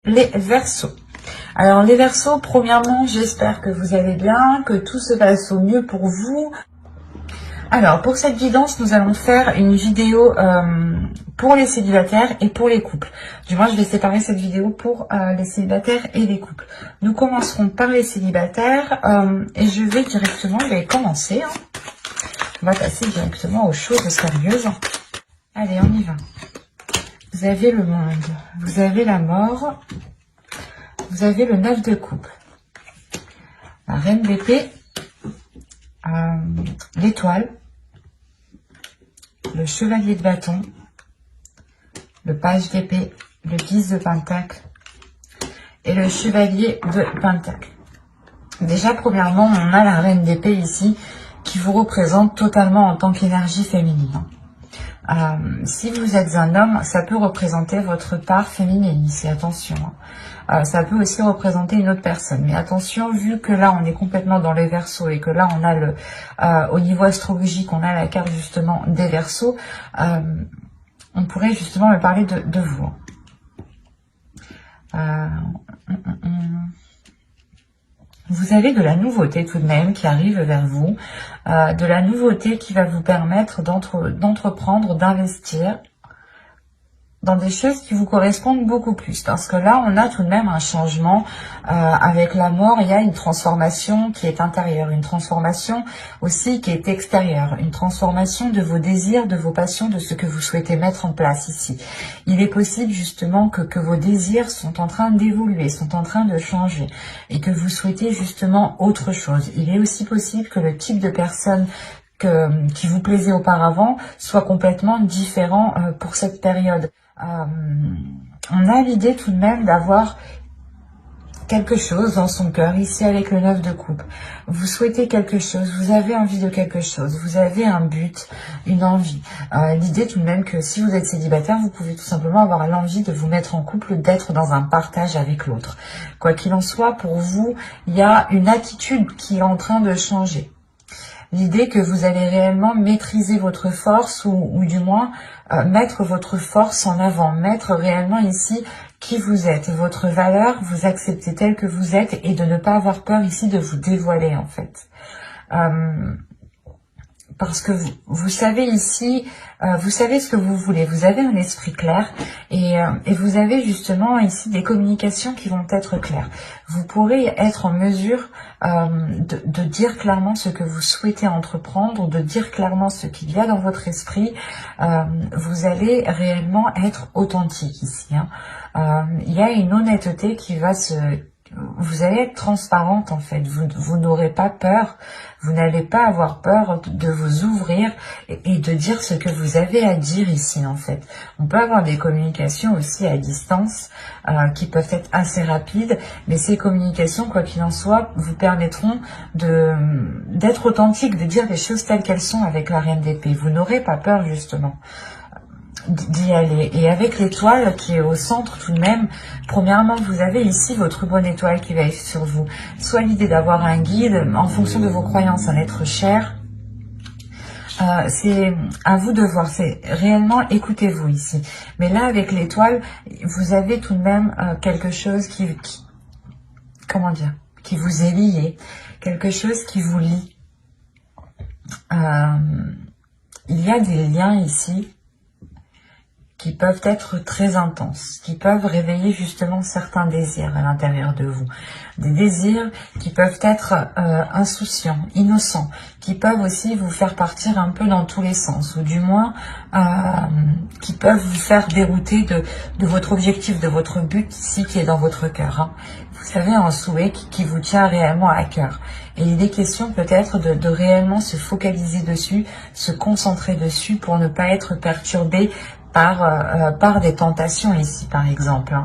Les Verseaux. Alors les Verseaux, premièrement, j'espère que vous allez bien, que tout se passe au mieux pour vous. Alors pour cette guidance, nous allons faire une vidéo pour les célibataires et pour les couples. Du moins, je vais séparer cette vidéo pour les célibataires et les couples. Nous commencerons par les célibataires et je vais directement commencer. On va passer directement aux choses sérieuses. Allez, on y va. Vous avez le monde, vous avez la mort, vous avez le 9 de coupe, la reine d'épée, l'étoile, le chevalier de bâton, le page d'épée, le 10 de pentacle et le chevalier de pentacle. Déjà, premièrement, on a la reine d'épée ici qui vous représente totalement en tant qu'énergie féminine. Si vous êtes un homme, ça peut représenter votre part féminine ici, attention. Ça peut aussi représenter une autre personne. Mais attention, vu que là, on est complètement dans les Verseaux et que là, on a au niveau astrologique, on a la carte justement des Verseaux, on pourrait justement me parler de vous. Vous avez de la nouveauté tout de même qui arrive vers vous, de la nouveauté qui va vous permettre d'entreprendre, d'investir dans des choses qui vous correspondent beaucoup plus. Parce que là, on a tout de même un changement. Avec la mort, il y a une transformation qui est intérieure, une transformation aussi qui est extérieure, une transformation de vos désirs, de vos passions, de ce que vous souhaitez mettre en place ici. Il est possible justement que vos désirs sont en train d'évoluer, sont en train de changer et que vous souhaitez justement autre chose. Il est aussi possible que le type de personne qui vous plaisait auparavant soit complètement différent pour cette période. On a l'idée tout de même d'avoir quelque chose dans son cœur, ici avec le 9 de coupe. Vous souhaitez quelque chose, vous avez envie de quelque chose, vous avez un but, une envie. L'idée tout de même que si vous êtes célibataire, vous pouvez tout simplement avoir l'envie de vous mettre en couple, d'être dans un partage avec l'autre. Quoi qu'il en soit, pour vous, il y a une attitude qui est en train de changer. L'idée que vous allez réellement maîtriser votre force ou du moins mettre votre force en avant, mettre réellement ici qui vous êtes, votre valeur, vous accepter tel que vous êtes et de ne pas avoir peur ici de vous dévoiler en fait. Parce que vous savez ici, vous savez ce que vous voulez, vous avez un esprit clair et vous avez justement ici des communications qui vont être claires. Vous pourrez être en mesure de dire clairement ce que vous souhaitez entreprendre, de dire clairement ce qu'il y a dans votre esprit. Vous allez réellement être authentique ici. Il y a une honnêteté qui va vous allez être transparente en fait, vous n'aurez pas peur, vous n'allez pas avoir peur de vous ouvrir et de dire ce que vous avez à dire ici en fait. On peut avoir des communications aussi à distance qui peuvent être assez rapides, mais ces communications, quoi qu'il en soit, vous permettront d'être authentique, de dire les choses telles qu'elles sont avec la reine d'épée. Vous n'aurez pas peur justement d'y aller. Et avec l'étoile qui est au centre tout de même, premièrement, vous avez ici votre bonne étoile qui va être sur vous. Soit l'idée d'avoir un guide, en fonction de vos croyances, un être cher. C'est à vous de voir, c'est réellement écoutez-vous ici. Mais là, avec l'étoile, vous avez tout de même quelque chose comment dire, qui vous est lié, quelque chose qui vous lie. Il y a des liens ici qui peuvent être très intenses, qui peuvent réveiller justement certains désirs à l'intérieur de vous. Des désirs qui peuvent être insouciants, innocents, qui peuvent aussi vous faire partir un peu dans tous les sens, ou du moins qui peuvent vous faire dérouter de votre objectif, de votre but ici qui est dans votre cœur. Vous avez un souhait qui vous tient réellement à cœur. Et il est question peut-être de réellement se focaliser dessus, se concentrer dessus pour ne pas être perturbé par des tentations ici, par exemple.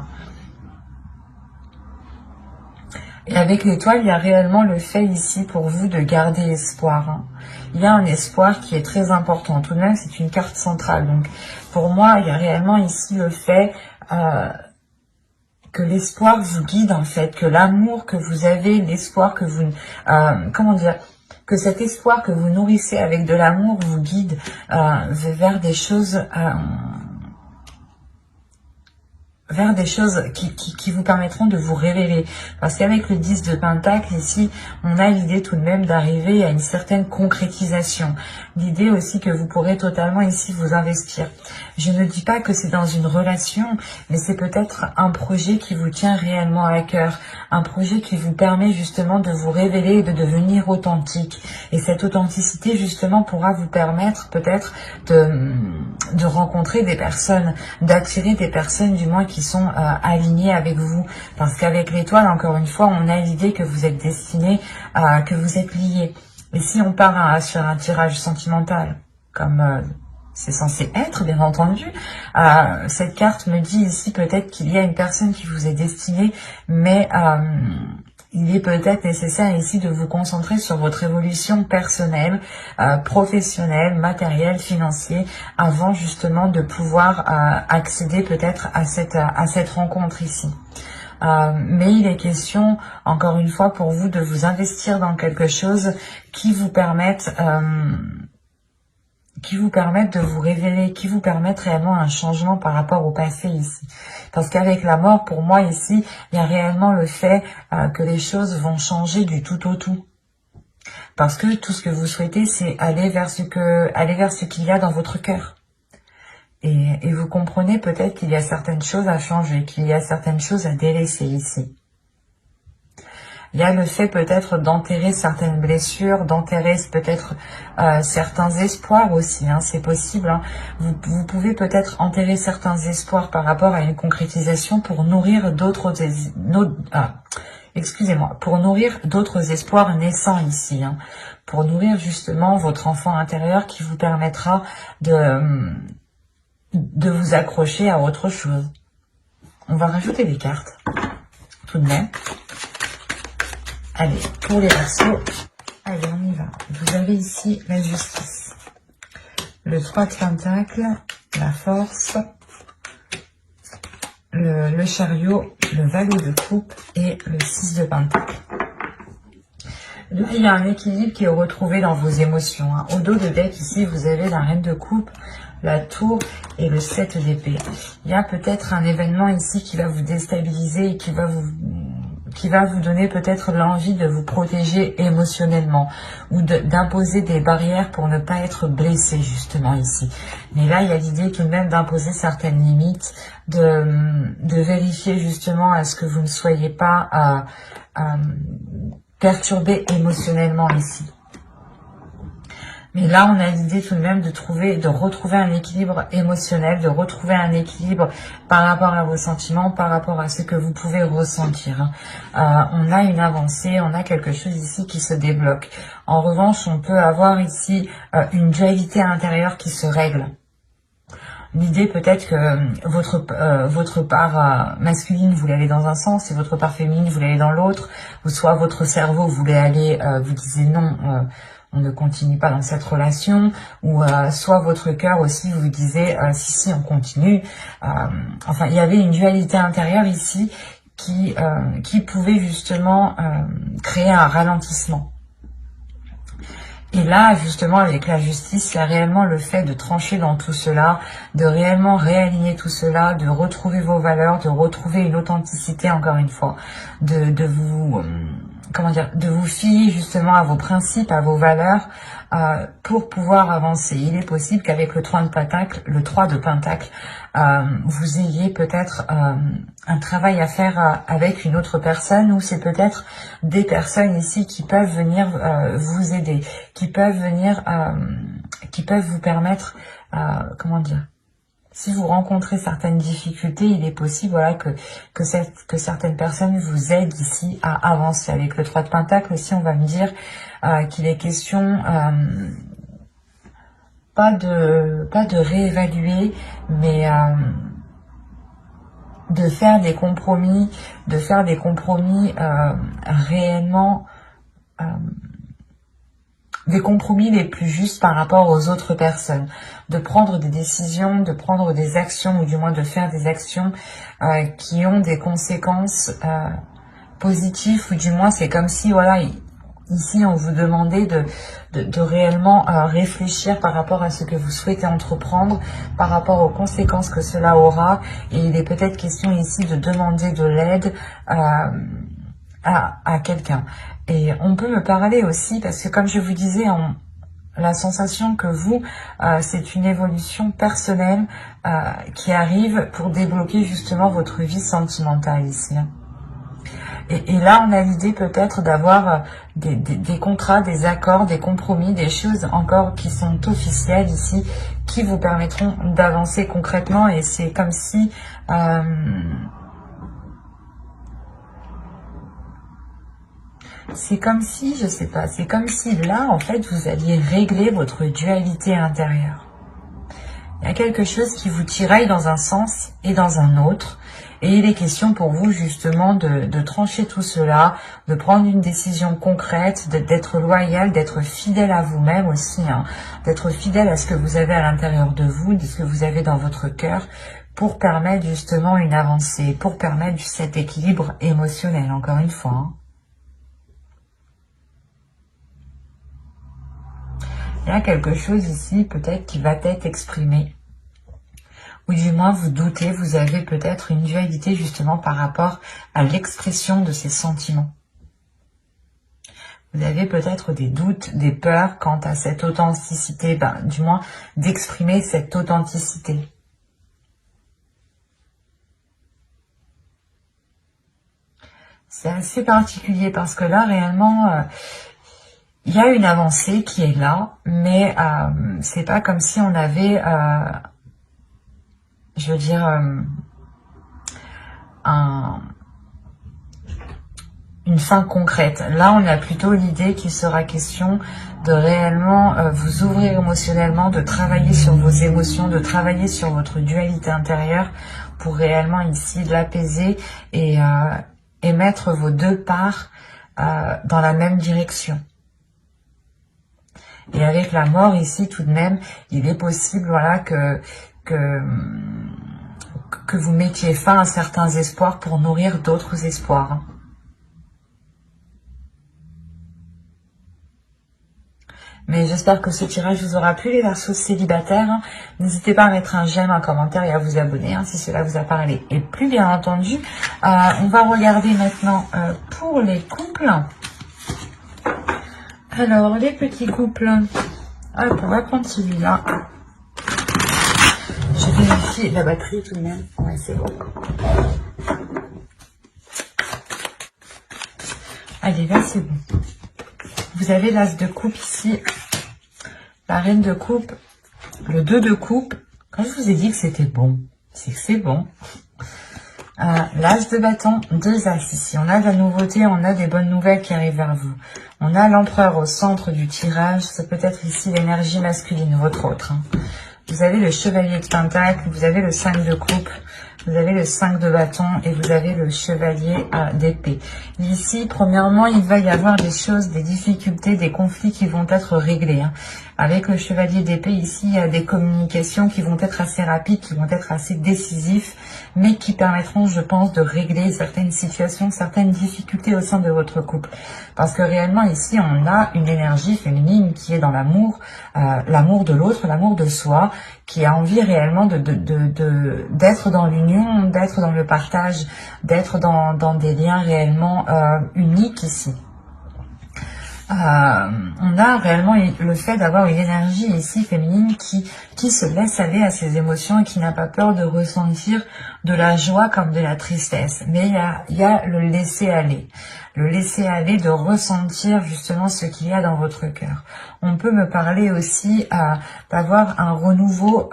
Et avec l'étoile, il y a réellement le fait ici pour vous de garder espoir. Il y a un espoir qui est très important. Tout de même, c'est une carte centrale. Donc, pour moi, il y a réellement ici le fait que l'espoir vous guide, en fait, que l'amour que vous avez, l'espoir que vous... comment dire, que cet espoir que vous nourrissez avec de l'amour vous guide vers des choses vers des choses qui vous permettront de vous révéler. Parce qu'avec le 10 de Pentacle, ici, on a l'idée tout de même d'arriver à une certaine concrétisation. L'idée aussi que vous pourrez totalement ici vous investir. Je ne dis pas que c'est dans une relation, mais c'est peut-être un projet qui vous tient réellement à cœur. Un projet qui vous permet justement de vous révéler et de devenir authentique. Et cette authenticité, justement, pourra vous permettre peut-être de rencontrer des personnes, d'attirer des personnes du moins qui sont alignées avec vous. Parce qu'avec l'étoile, encore une fois, on a l'idée que vous êtes destiné, que vous êtes liés. Et si on part sur un tirage sentimental, comme c'est censé être, bien entendu, cette carte me dit ici peut-être qu'il y a une personne qui vous est destinée, mais il est peut-être nécessaire ici de vous concentrer sur votre évolution personnelle, professionnelle, matérielle, financière, avant justement de pouvoir accéder peut-être à cette rencontre ici. Mais il est question, encore une fois, pour vous de vous investir dans quelque chose qui vous permette de vous révéler, qui vous permette réellement un changement par rapport au passé ici. Parce qu'avec la mort, pour moi ici, il y a réellement le fait que les choses vont changer du tout au tout. Parce que tout ce que vous souhaitez, c'est aller vers ce qu'il y a dans votre cœur. Et vous comprenez peut-être qu'il y a certaines choses à changer, qu'il y a certaines choses à délaisser ici. Il y a le fait peut-être d'enterrer certaines blessures, d'enterrer peut-être certains espoirs aussi, hein, c'est possible. Hein. Vous pouvez peut-être enterrer certains espoirs par rapport à une concrétisation pour nourrir pour nourrir d'autres espoirs naissants ici, hein, pour nourrir justement votre enfant intérieur qui vous permettra de vous accrocher à autre chose. On va rajouter des cartes, tout de même. Allez, pour les Verseaux, allez, on y va. Vous avez ici la justice, le 3 de Pentacle, la force, le chariot, le valet de coupe et le 6 de Pentacle. Là, il y a un équilibre qui est retrouvé dans vos émotions. Hein. Au dos de deck, ici, vous avez la reine de coupe, la tour et le 7 d'épée. Il y a peut-être un événement ici qui va vous déstabiliser et qui va vous donner peut-être l'envie de vous protéger émotionnellement ou d'imposer des barrières pour ne pas être blessé justement ici. Mais là, il y a l'idée tout de même d'imposer certaines limites, de vérifier justement à ce que vous ne soyez pas perturbé émotionnellement ici. Mais là, on a l'idée tout de même de retrouver un équilibre émotionnel, de retrouver un équilibre par rapport à vos sentiments, par rapport à ce que vous pouvez ressentir. On a une avancée, on a quelque chose ici qui se débloque. En revanche, on peut avoir ici une dualité intérieure qui se règle. L'idée peut-être que votre part masculine voulait aller dans un sens et votre part féminine voulait aller dans l'autre, ou soit votre cerveau voulait aller, vous disiez non, on ne continue pas dans cette relation, ou soit votre cœur aussi vous disait si on continue. Enfin, il y avait une dualité intérieure ici qui pouvait justement créer un ralentissement. Et là, justement, avec la justice, il y a réellement le fait de trancher dans tout cela, de réellement réaligner tout cela, de retrouver vos valeurs, de retrouver une authenticité, encore une fois, de vous fier justement à vos principes, à vos valeurs, pour pouvoir avancer. Il est possible qu'avec le 3 de Pentacle, vous ayez peut-être un travail à faire avec une autre personne, ou c'est peut-être des personnes ici qui peuvent venir vous aider, qui peuvent vous permettre, si vous rencontrez certaines difficultés, il est possible que certaines personnes vous aident ici à avancer. Avec le 3 de Pentacle aussi, on va me dire qu'il est question pas de réévaluer, mais de faire des compromis, réellement, des compromis les plus justes par rapport aux autres personnes, de prendre des décisions, de prendre des actions, ou du moins de faire des actions qui ont des conséquences positives, ou du moins c'est comme si, voilà, Ici, on vous demandait de réellement réfléchir par rapport à ce que vous souhaitez entreprendre, par rapport aux conséquences que cela aura. Et il est peut-être question ici de demander de l'aide à quelqu'un. Et on peut me parler aussi, parce que comme je vous disais, la sensation que vous, c'est une évolution personnelle qui arrive pour débloquer justement votre vie sentimentale ici. Et là, on a l'idée peut-être d'avoir des contrats, des accords, des compromis, des choses encore qui sont officielles ici, qui vous permettront d'avancer concrètement. Et c'est comme si... c'est comme si, je sais pas, c'est comme si là, en fait, vous alliez régler votre dualité intérieure. Il y a quelque chose qui vous tiraille dans un sens et dans un autre. Et il est question pour vous justement de trancher tout cela, de prendre une décision concrète, d'être loyal, d'être fidèle à vous-même aussi, hein, d'être fidèle à ce que vous avez à l'intérieur de vous, de ce que vous avez dans votre cœur, pour permettre justement une avancée, pour permettre cet équilibre émotionnel, encore une fois. Hein. Il y a quelque chose ici peut-être qui va être exprimé. Ou du moins vous doutez, vous avez peut-être une dualité justement par rapport à l'expression de ces sentiments. Vous avez peut-être des doutes, des peurs quant à cette authenticité, du moins d'exprimer cette authenticité. C'est assez particulier parce que là réellement... il y a une avancée qui est là, mais c'est pas comme si on avait, je veux dire, une fin concrète. Là, on a plutôt l'idée qu'il sera question de réellement vous ouvrir émotionnellement, de travailler sur vos émotions, de travailler sur votre dualité intérieure pour réellement ici l'apaiser et mettre vos deux parts dans la même direction. Et avec la mort ici, tout de même, il est possible, voilà, que vous mettiez fin à certains espoirs pour nourrir d'autres espoirs. Mais j'espère que ce tirage vous aura plu, les Verseaux célibataires. N'hésitez pas à mettre un j'aime, un commentaire et à vous abonner si cela vous a parlé. Et plus bien entendu, on va regarder maintenant pour les couples. Alors, les petits couples, hop, on va prendre celui-là. Je vérifie la batterie tout de même. Ouais, c'est bon. Allez, là, c'est bon. Vous avez l'as de coupe ici, la reine de coupe, le 2 de coupe. Quand je vous ai dit que c'était bon, c'est que c'est bon. L'as de bâton, 2 as ici. On a de la nouveauté, on a des bonnes nouvelles qui arrivent vers vous. On a l'empereur au centre du tirage. Ça peut être ici l'énergie masculine, votre autre. Hein. Vous avez le chevalier de pentacle, vous avez le 5 de coupe, vous avez le 5 de bâton et vous avez le chevalier d'épée. Ici, premièrement, il va y avoir des choses, des difficultés, des conflits qui vont être réglés. Hein. Avec le chevalier d'épée, ici, il y a des communications qui vont être assez rapides, qui vont être assez décisifs, mais qui permettront, je pense, de régler certaines situations, certaines difficultés au sein de votre couple. Parce que réellement, ici, on a une énergie féminine qui est dans l'amour, l'amour de l'autre, l'amour de soi, qui a envie réellement d'être dans l'union, d'être dans le partage, d'être dans des liens réellement uniques ici. On a réellement le fait d'avoir une énergie ici féminine qui se laisse aller à ses émotions et qui n'a pas peur de ressentir de la joie comme de la tristesse. Mais il y a le laisser aller. Le laisser aller, de ressentir justement ce qu'il y a dans votre cœur. On peut me parler aussi d'avoir un renouveau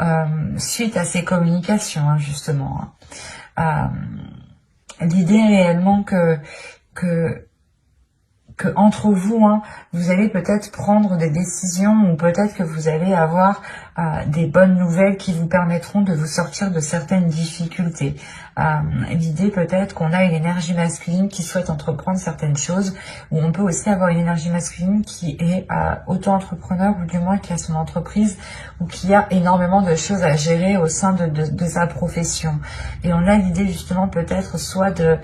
suite à ces communications, hein, justement. L'idée réellement que entre vous, hein, vous allez peut-être prendre des décisions ou peut-être que vous allez avoir des bonnes nouvelles qui vous permettront de vous sortir de certaines difficultés. L'idée peut-être qu'on a une énergie masculine qui souhaite entreprendre certaines choses, ou on peut aussi avoir une énergie masculine qui est auto-entrepreneur, ou du moins qui a son entreprise, ou qui a énormément de choses à gérer au sein de sa profession. Et on a l'idée justement peut-être soit de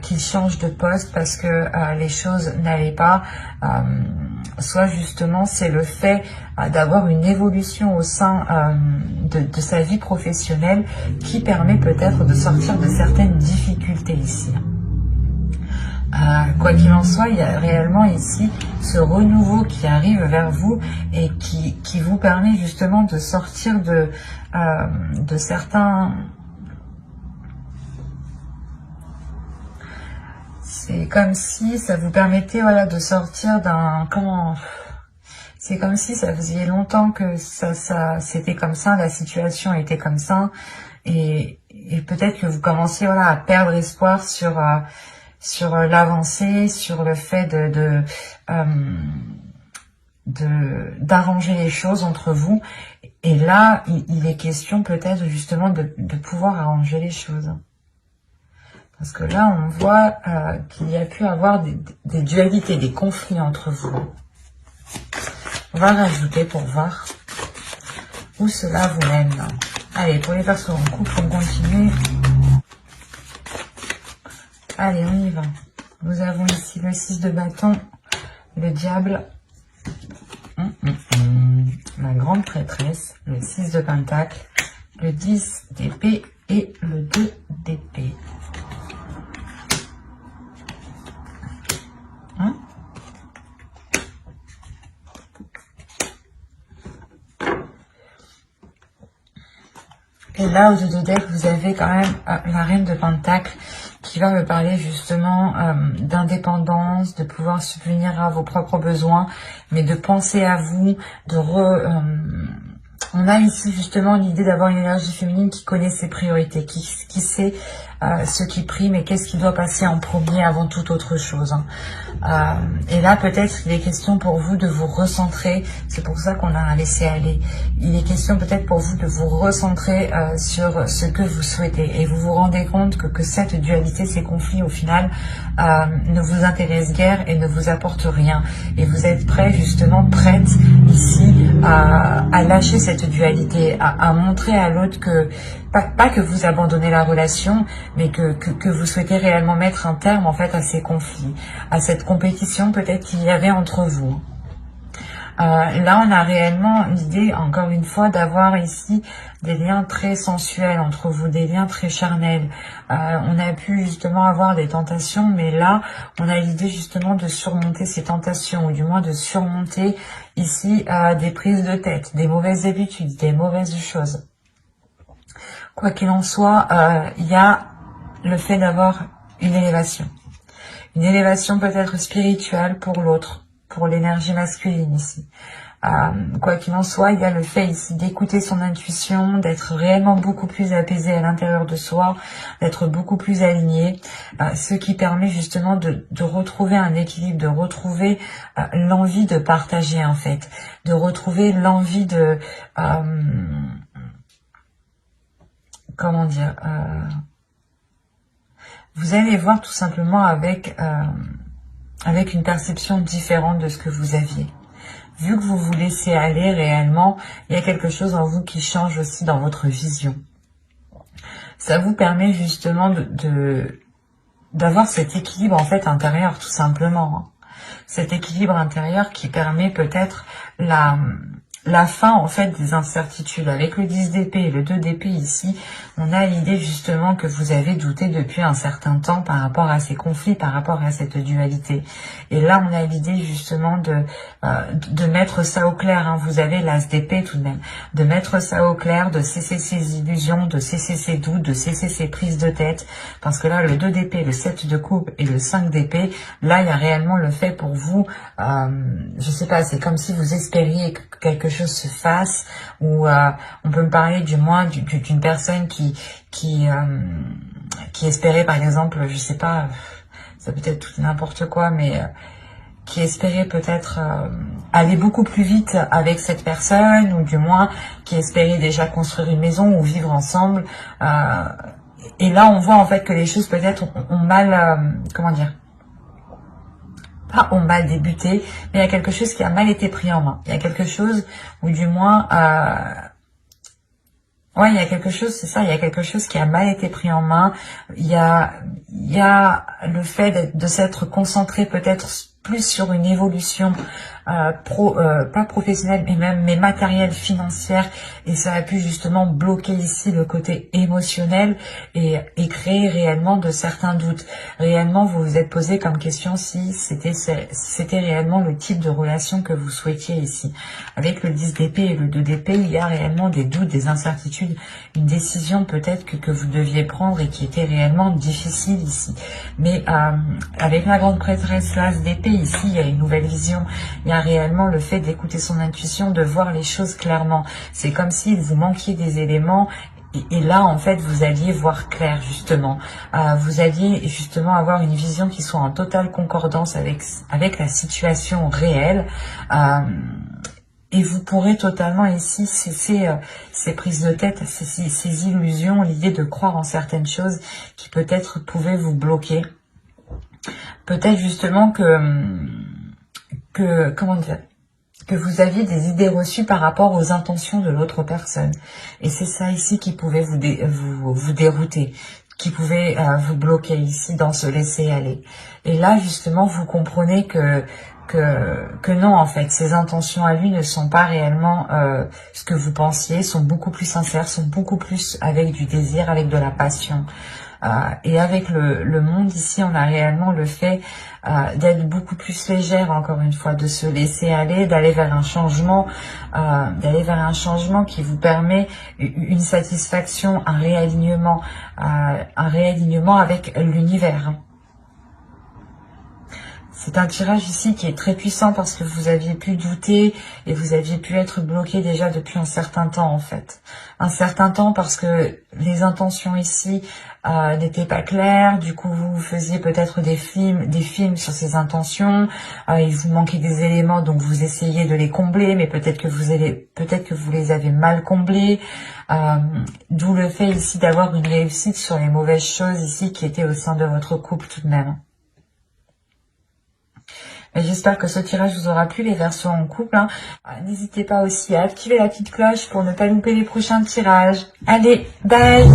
qu'il change de poste parce que les choses n'allaient pas, soit justement c'est le fait d'avoir une évolution au sein de sa vie professionnelle qui permet peut-être de sortir de certaines difficultés ici. Quoi qu'il en soit, il y a réellement ici ce renouveau qui arrive vers vous et qui vous permet justement de sortir de certains... C'est comme si ça vous permettait, voilà, de sortir d'un... C'est comme si ça faisait longtemps que c'était comme ça, la situation était comme ça, et peut-être que vous commenciez, voilà, à perdre espoir sur l'avancée, sur le fait d'arranger les choses entre vous. Et là, il est question peut-être justement de pouvoir arranger les choses. Parce que là, on voit qu'il y a pu avoir des dualités, des conflits entre vous. On va rajouter pour voir où cela vous mène. Allez, pour les personnes en couple, on continue. Allez, on y va. Nous avons ici le 6 de bâton, le diable, la grande prêtresse, le 6 de pentacle, le 10 d'épée et le 2 d'épée. Et là, au dos de deck, vous avez quand même la reine de pentacle qui va me parler justement d'indépendance, de pouvoir subvenir à vos propres besoins, mais de penser à vous, on a ici justement l'idée d'avoir une énergie féminine qui connaît ses priorités, qui sait ce qui prime et qu'est-ce qui doit passer en premier avant toute autre chose. Et là, peut-être, il est question pour vous de vous recentrer. C'est pour ça qu'on a un laisser-aller. Il est question peut-être pour vous de vous recentrer sur ce que vous souhaitez. Et vous vous rendez compte que cette dualité, ces conflits, au final, ne vous intéressent guère et ne vous apportent rien. Et vous êtes prêt, justement, prête ici à lâcher cette dualité, à montrer à l'autre que pas que vous abandonnez la relation, mais que vous souhaitez réellement mettre un terme en fait à ces conflits, à cette compétition peut-être qu'il y avait entre vous. Là, on a réellement l'idée, encore une fois, d'avoir ici des liens très sensuels entre vous, des liens très charnels. On a pu justement avoir des tentations, mais là, on a l'idée justement de surmonter ces tentations, ou du moins de surmonter ici des prises de tête, des mauvaises habitudes, des mauvaises choses. Quoi qu'il en soit, il y a le fait d'avoir une élévation. Une élévation peut-être spirituelle pour l'autre, pour l'énergie masculine ici. Quoi qu'il en soit, il y a le fait ici d'écouter son intuition, d'être réellement beaucoup plus apaisé à l'intérieur de soi, d'être beaucoup plus aligné, ce qui permet justement de retrouver un équilibre, de retrouver l'envie de partager en fait, de retrouver l'envie de... comment dire, vous allez voir tout simplement avec une perception différente de ce que vous aviez. Vu que vous vous laissez aller réellement, il y a quelque chose en vous qui change aussi dans votre vision. Ça vous permet justement d'avoir cet équilibre en fait intérieur, tout simplement. Cet équilibre intérieur qui permet peut-être la fin en fait des incertitudes. Avec le 10 d'épée et le 2 d'épée ici, on a l'idée justement que vous avez douté depuis un certain temps par rapport à ces conflits, par rapport à cette dualité. Et là, on a l'idée justement de mettre ça au clair. Hein. Vous avez l'as d'épée tout de même. De mettre ça au clair, de cesser ces illusions, de cesser ces doutes, de cesser ces prises de tête. Parce que là, le 2 d'épée, le 7 de coupe et le 5 d'épée, là, il y a réellement le fait pour vous, je sais pas, c'est comme si vous espériez que quelque chose se fasse, ou on peut me parler du moins d'une personne qui espérait par exemple, je sais pas, ça peut être tout n'importe quoi, mais qui espérait peut-être aller beaucoup plus vite avec cette personne, ou du moins qui espérait déjà construire une maison ou vivre ensemble. Et là, on voit en fait que les choses peut-être ont mal, comment dire, pas ont mal débuté, mais il y a quelque chose qui a mal été pris en main. Il y a quelque chose, ou du moins, ouais, il y a quelque chose, c'est ça, il y a quelque chose qui a mal été pris en main. Il y a le fait de s'être concentré peut-être plus sur une évolution pas professionnelle, mais matérielle, financière, et ça a pu justement bloquer ici le côté émotionnel et créer réellement de certains doutes. Réellement, vous vous êtes posé comme question si c'était réellement le type de relation que vous souhaitiez ici. Avec le 10 d'épée et le 2 d'épée, il y a réellement des doutes, des incertitudes, une décision peut-être que vous deviez prendre et qui était réellement difficile ici. Mais avec la grande prêtresse, l'as d'épée, ici, il y a une nouvelle vision. Il y a réellement le fait d'écouter son intuition, de voir les choses clairement. C'est comme s'il vous manquiez des éléments. Et là, en fait, vous alliez voir clair, justement. Vous alliez justement avoir une vision qui soit en totale concordance avec la situation réelle. Et vous pourrez totalement ici cesser ces prises de tête, ces illusions, l'idée de croire en certaines choses qui peut-être pouvaient vous bloquer. Peut-être justement comment dire, que vous aviez des idées reçues par rapport aux intentions de l'autre personne. Et c'est ça ici qui pouvait vous dérouter, qui pouvait vous bloquer ici dans ce laisser aller. Et là, justement, vous comprenez que non, en fait, ces intentions à lui ne sont pas réellement ce que vous pensiez, sont beaucoup plus sincères, sont beaucoup plus avec du désir, avec de la passion. Et avec le monde ici, on a réellement le fait d'être beaucoup plus légère, encore une fois, de se laisser aller, d'aller vers un changement, qui vous permet une satisfaction, un réalignement avec l'univers. C'est un tirage ici qui est très puissant parce que vous aviez pu douter et vous aviez pu être bloqué déjà depuis un certain temps, en fait. Un certain temps parce que les intentions ici n'étaient pas claires. Du coup, vous faisiez peut-être des films sur ces intentions. Il vous manquait des éléments, donc vous essayez de les combler, mais peut-être que vous les avez mal comblés. D'où le fait ici d'avoir une réussite sur les mauvaises choses ici qui étaient au sein de votre couple tout de même. J'espère que ce tirage vous aura plu, les versions en couple. N'hésitez pas aussi à activer la petite cloche pour ne pas louper les prochains tirages. Allez, bye!